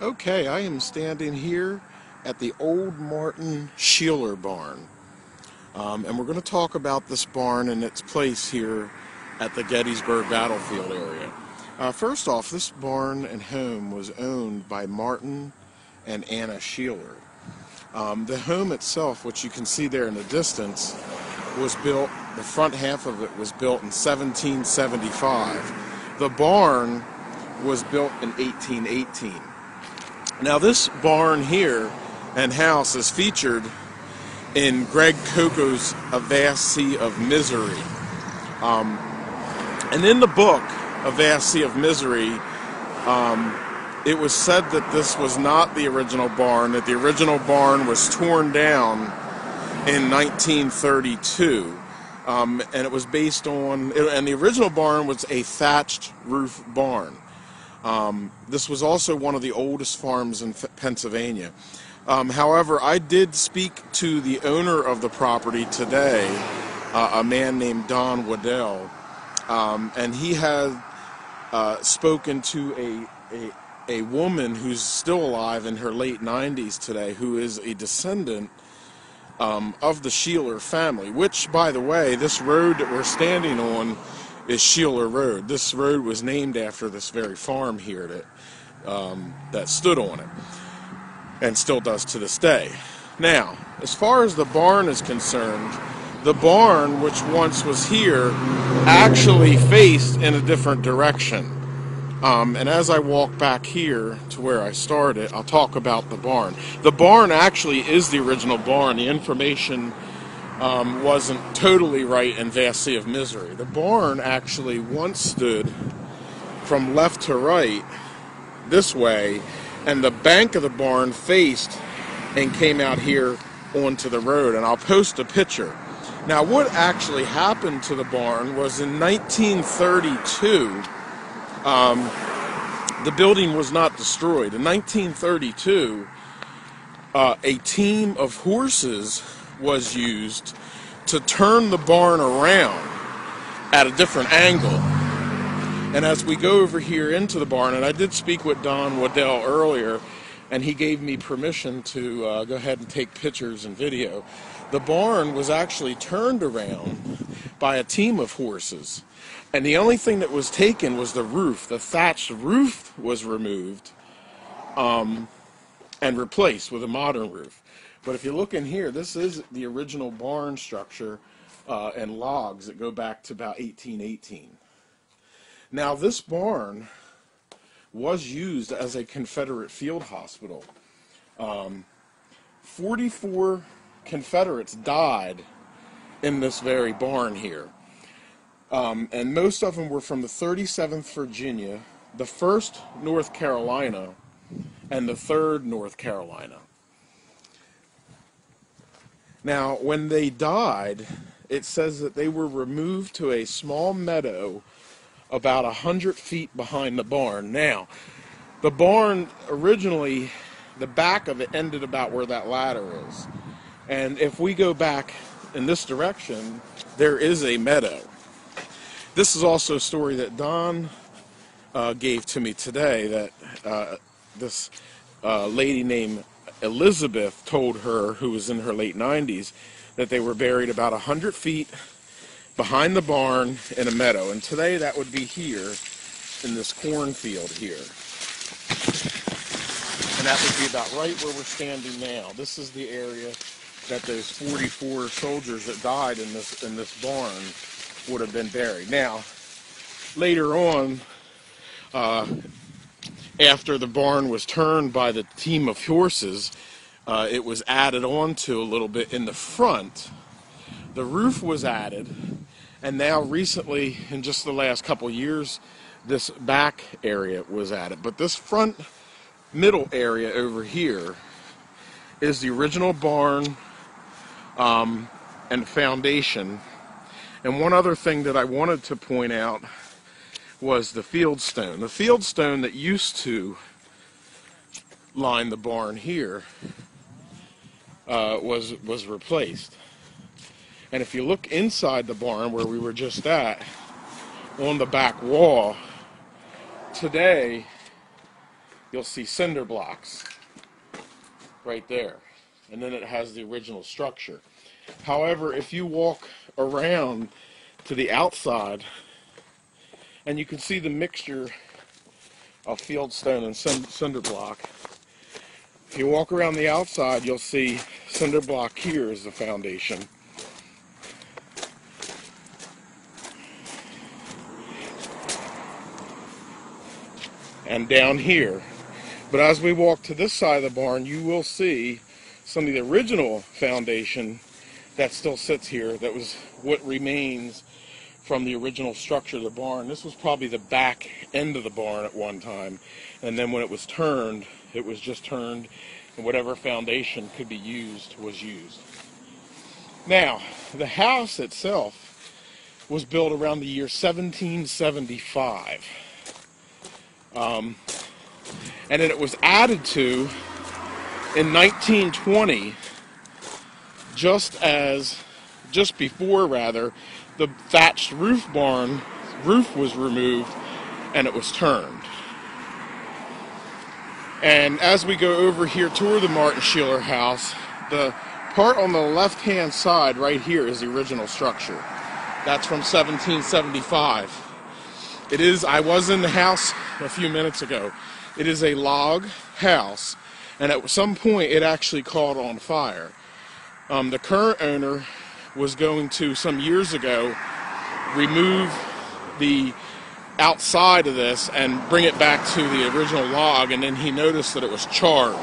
Okay, I am standing here at the old Martin Shealer barn. And we're going to talk about this barn and its place here at the Gettysburg Battlefield area. First off, this barn and home was owned by Martin and Anna Shealer. The home itself, which you can see there in the distance, was built, the front half of it was built in 1775. The barn was built in 1818. Now this barn here and house is featured in Greg Coco's A Vast Sea of Misery. And in the book, A Vast Sea of Misery, it was said that this was not the original barn, that the original barn was torn down in 1932. And it was based on, and the original barn was a thatched roof barn. This was also one of the oldest farms in Pennsylvania. However, I did speak to the owner of the property today, a man named Don Wible, and he had spoken to a woman who's still alive in her late 90s today, who is a descendant of the Shealer family, which, by the way, this road that we're standing on is Shealer Road. This road was named after this very farm here that stood on it, and still does to this day. Now, as far as the barn is concerned, the barn, which once was here, actually faced in a different direction. And as I walk back here to where I started, I'll talk about the barn. The barn actually is the original barn. The information wasn't totally right in Vast Sea of Misery. The barn actually once stood from left to right this way, and the bank of the barn faced and came out here onto the road, and I'll post a picture. Now, what actually happened to the barn was in 1932, the building was not destroyed. In 1932, a team of horses was used to turn the barn around at a different angle. And as we go over here into the barn, and I did speak with Don Wible earlier, and he gave me permission to go ahead and take pictures and video. The barn was actually turned around by a team of horses, and the only thing that was taken was the roof. The thatched roof was removed and replaced with a modern roof. But if you look in here, this is the original barn structure and logs that go back to about 1818. Now, this barn was used as a Confederate field hospital. 44 Confederates died in this very barn here. And most of them were from the 37th Virginia, the 1st North Carolina, and the 3rd North Carolina. Now, when they died, it says that they were removed to a small meadow about 100 feet behind the barn. Now, the barn originally, the back of it ended about where that ladder is. And if we go back in this direction, there is a meadow. This is also a story that Don gave to me today, that this lady named Elizabeth told her, who was in her late 90s, that they were buried about 100 feet behind the barn in a meadow. And today that would be here in this cornfield here. And that would be about right where we're standing now. This is the area that those 44 soldiers that died in this barn would have been buried. Now, later on, after the barn was turned by the team of horses, it was added on to a little bit in the front. The roof was added, and now recently, in just the last couple years, this back area was added. But this front middle area over here is the original barn and foundation. And one other thing that I wanted to point out was the fieldstone. The fieldstone that used to line the barn here was replaced. And if you look inside the barn where we were just at, on the back wall, today you'll see cinder blocks right there. And then it has the original structure. However, if you walk around to the outside, and you can see the mixture of fieldstone and cinder block. If you walk around the outside, you'll see cinder block here as the foundation. And down here. But as we walk to this side of the barn, you will see some of the original foundation that still sits here. That was what remains from the original structure of the barn. This was probably the back end of the barn at one time. And then when it was turned, it was just turned, and whatever foundation could be used was used. Now, the house itself was built around the year 1775. And then it was added to in 1920, just before the thatched roof was removed and it was turned. And as we go over here toward the Martin Shealer house, the part on the left-hand side right here is the original structure. That's from 1775. It is, I was in the house a few minutes ago. It is a log house, and at some point it actually caught on fire. The current owner was going to, some years ago, remove the outside of this and bring it back to the original log, and then he noticed that it was charred,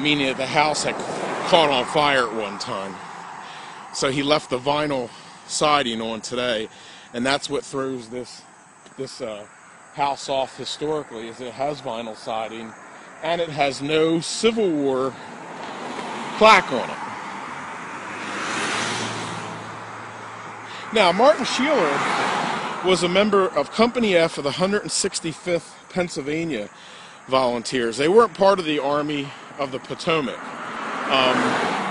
meaning that the house had caught on fire at one time. So he left the vinyl siding on today, and that's what throws this house off historically, is it has vinyl siding and it has no Civil War plaque on it. Now, Martin Shealer was a member of Company F of the 165th Pennsylvania Volunteers. They weren't part of the Army of the Potomac.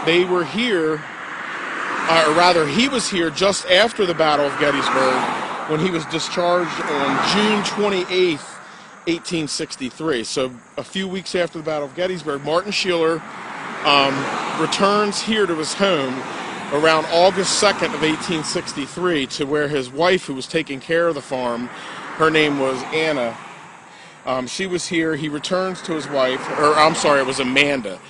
They were here, or rather, he was here just after the Battle of Gettysburg, when he was discharged on June 28th, 1863. So a few weeks after the Battle of Gettysburg, Martin Shealer returns here to his home around August 2nd of 1863, to where his wife, who was taking care of the farm, her name was Anna, she was here. He returns to his wife, or I'm sorry, it was Amanda.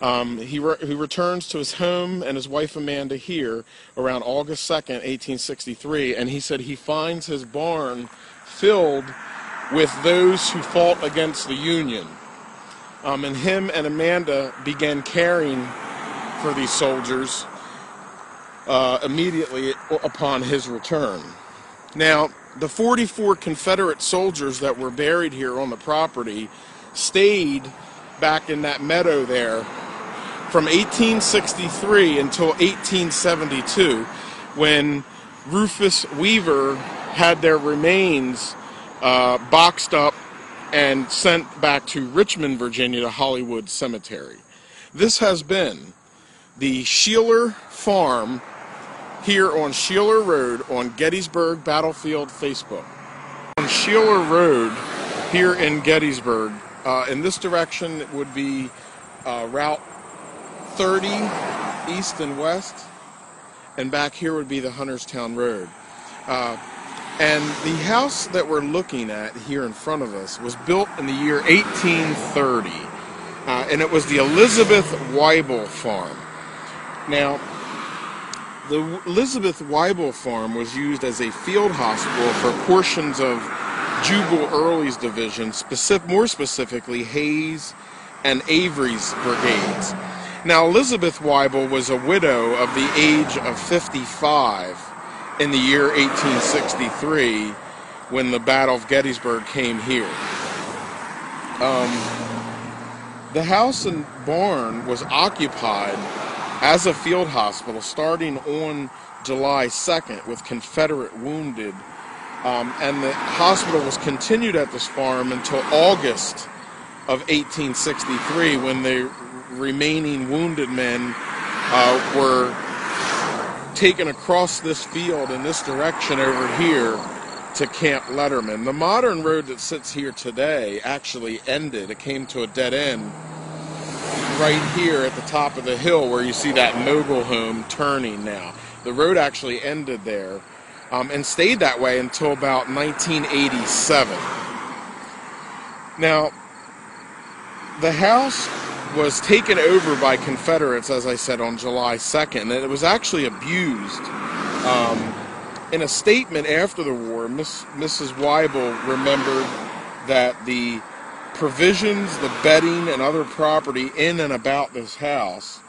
He returns to his home and his wife Amanda here around August 2nd, 1863, and he said he finds his barn filled with those who fought against the Union. And him and Amanda began caring for these soldiers immediately upon his return. Now, the 44 Confederate soldiers that were buried here on the property stayed back in that meadow there from 1863 until 1872, when Rufus Weaver had their remains boxed up and sent back to Richmond, Virginia, to Hollywood Cemetery. This has been the Shealer Farm here on Shealer Road on Gettysburg Battlefield Facebook. On Shealer Road here in Gettysburg, in this direction it would be Route 30 east and west, and back here would be the Hunterstown Road. And the house that we're looking at here in front of us was built in the year 1830, and it was the Elizabeth Wible Farm. Now, the Elizabeth Wible Farm was used as a field hospital for portions of Jubal Early's division, more specifically Hayes and Avery's brigades. Now, Elizabeth Wible was a widow of the age of 55 in the year 1863 when the Battle of Gettysburg came here. The house and barn was occupied as a field hospital starting on July 2nd with Confederate wounded, and the hospital was continued at this farm until August of 1863, when the remaining wounded men were taken across this field in this direction over here to Camp Letterman. The modern road that sits here today actually ended. It came to a dead end right here at the top of the hill where you see that mobile home turning now. The road actually ended there and stayed that way until about 1987. Now, the house was taken over by Confederates, as I said, on July 2nd, and it was actually abused. In a statement after the war, Mrs. Wible remembered that the provisions, the bedding, and other property in and about this house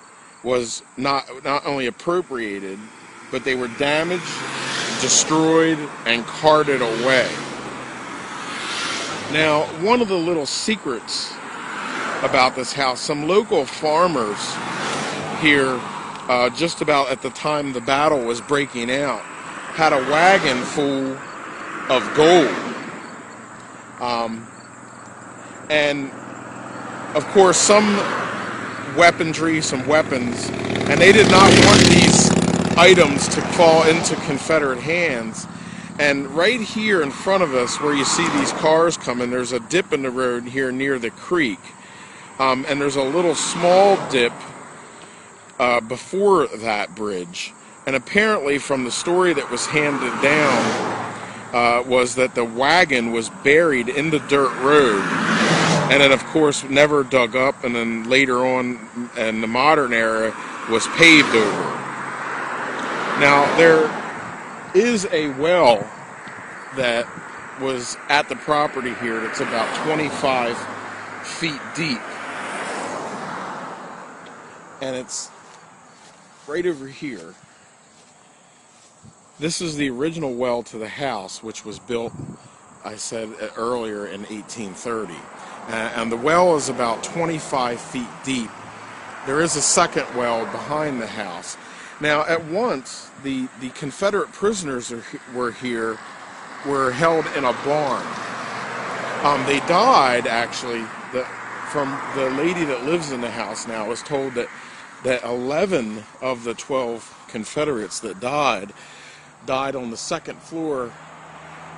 was not only appropriated, but they were damaged, destroyed, and carted away. Now, one of the little secrets about this house, some local farmers here, just about at the time the battle was breaking out, had a wagon full of gold. And of course some weaponry, some weapons, and they did not want these items to fall into Confederate hands. And right here in front of us, where you see these cars coming, there's a dip in the road here near the creek. And there's a little small dip before that bridge. And apparently from the story that was handed down was that the wagon was buried in the dirt road and then of course never dug up, and then later on in the modern era was paved over. Now there is a well that was at the property here that's about 25 feet deep, and it's right over here. This is the original well to the house, which was built, I said earlier, in 1830. And the well is about 25 feet deep. There is a second well behind the house. Now, at once, the Confederate prisoners were held in a barn. They died, actually, from the lady that lives in the house now was told that 11 of the 12 Confederates that died on the second floor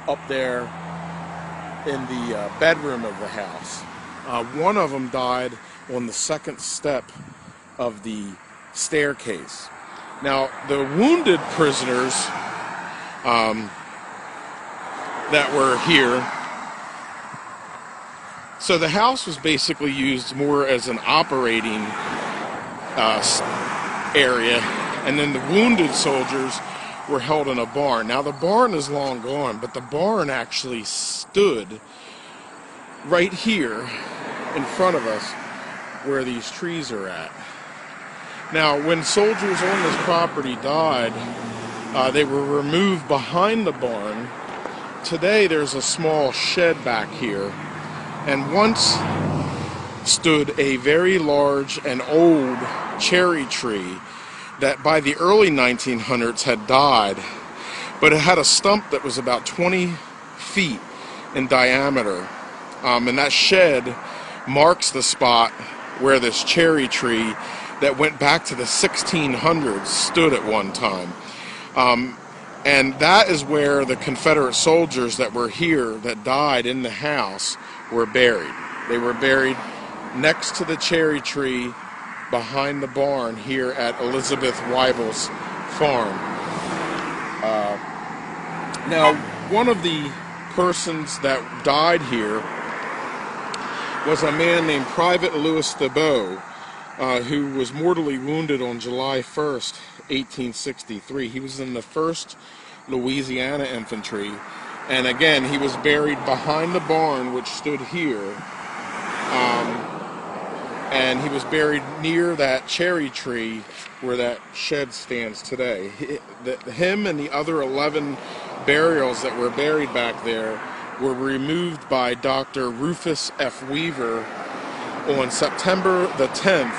up there in the bedroom of the house. One of them died on the second step of the staircase. Now, the wounded prisoners that were here, so the house was basically used more as an operating area, and then the wounded soldiers were held in a barn. Now the barn is long gone, but the barn actually stood right here in front of us where these trees are at. Now when soldiers on this property died, they were removed behind the barn. Today there's a small shed back here, and once stood a very large and old cherry tree that by the early 1900s had died, but it had a stump that was about 20 feet in diameter, and that shed marks the spot where this cherry tree that went back to the 1600s stood at one time. And that is where the Confederate soldiers that were here that died in the house were buried. They were buried next to the cherry tree behind the barn here at Elizabeth Wible's farm. Now, one of the persons that died here was a man named Private Louis Thibault, who was mortally wounded on July 1st, 1863. He was in the 1st Louisiana Infantry, and again, he was buried behind the barn, which stood here. And he was buried near that cherry tree where that shed stands today. Him and the other 11 burials that were buried back there were removed by Dr. Rufus F. Weaver on September the 10th,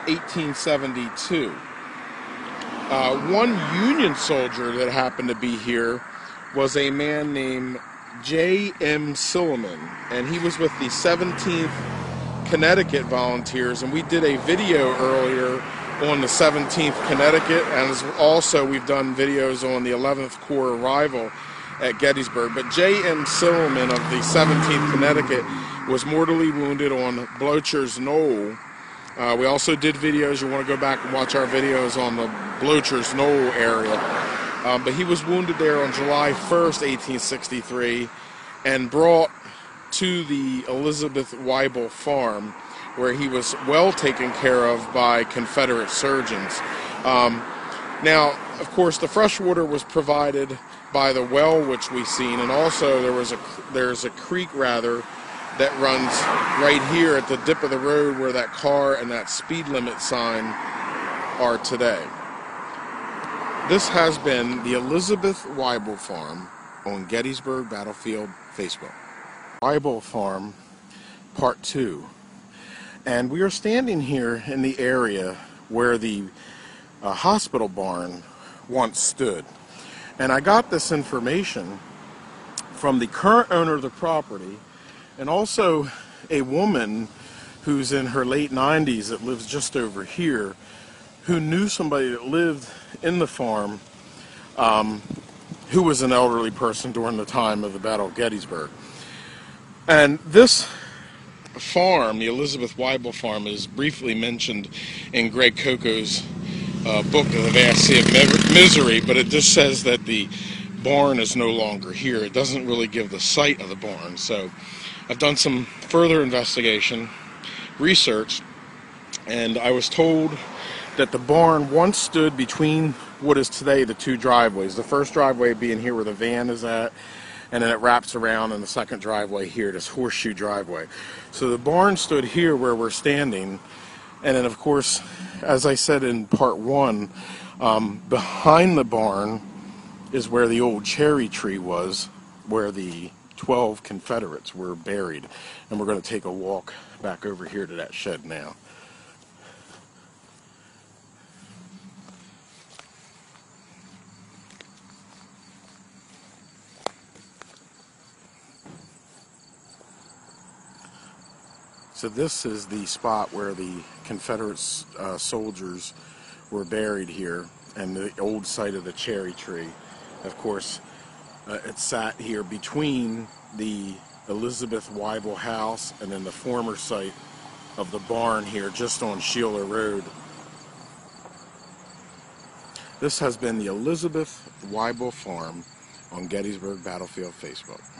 1872. One Union soldier that happened to be here was a man named J.M. Silliman, and he was with the 17th Connecticut Volunteers, and we did a video earlier on the 17th Connecticut, and also we've done videos on the 11th Corps Arrival. at Gettysburg. But J.M. Silliman of the 17th Connecticut was mortally wounded on Blocher's Knoll. We also did videos. You want to go back and watch our videos on the Blocher's Knoll area. But he was wounded there on July 1st, 1863, and brought to the Elizabeth Wible farm, where he was well taken care of by Confederate surgeons. Now, of course, the fresh water was provided by the well which we've seen, and also there's a creek rather that runs right here at the dip of the road where that car and that speed limit sign are today. This has been the Elizabeth Wible Farm on Gettysburg Battlefield Facebook. Wible Farm Part 2. And we are standing here in the area where the hospital barn once stood. And I got this information from the current owner of the property, and also a woman who's in her late 90s that lives just over here, who knew somebody that lived in the farm, who was an elderly person during the time of the Battle of Gettysburg. And this farm, the Elizabeth Wible Farm, is briefly mentioned in Greg Coco's book, The Vast Sea of Misery, but it just says that the barn is no longer here. It doesn't really give the site of the barn. So I've done some further investigation, research, and I was told that the barn once stood between what is today the two driveways. The first driveway being here where the van is at, and then it wraps around in the second driveway here, this horseshoe driveway. So the barn stood here where we're standing, and then of course, as I said in part 1, behind the barn is where the old cherry tree was, where the 12 Confederates were buried. And we're going to take a walk back over here to that shed now. So this is the spot where the Confederate soldiers were buried here, and the old site of the cherry tree. Of course, it sat here between the Elizabeth Wible house and then the former site of the barn here just on Shealer Road. This has been the Elizabeth Wible Farm on Gettysburg Battlefield Facebook.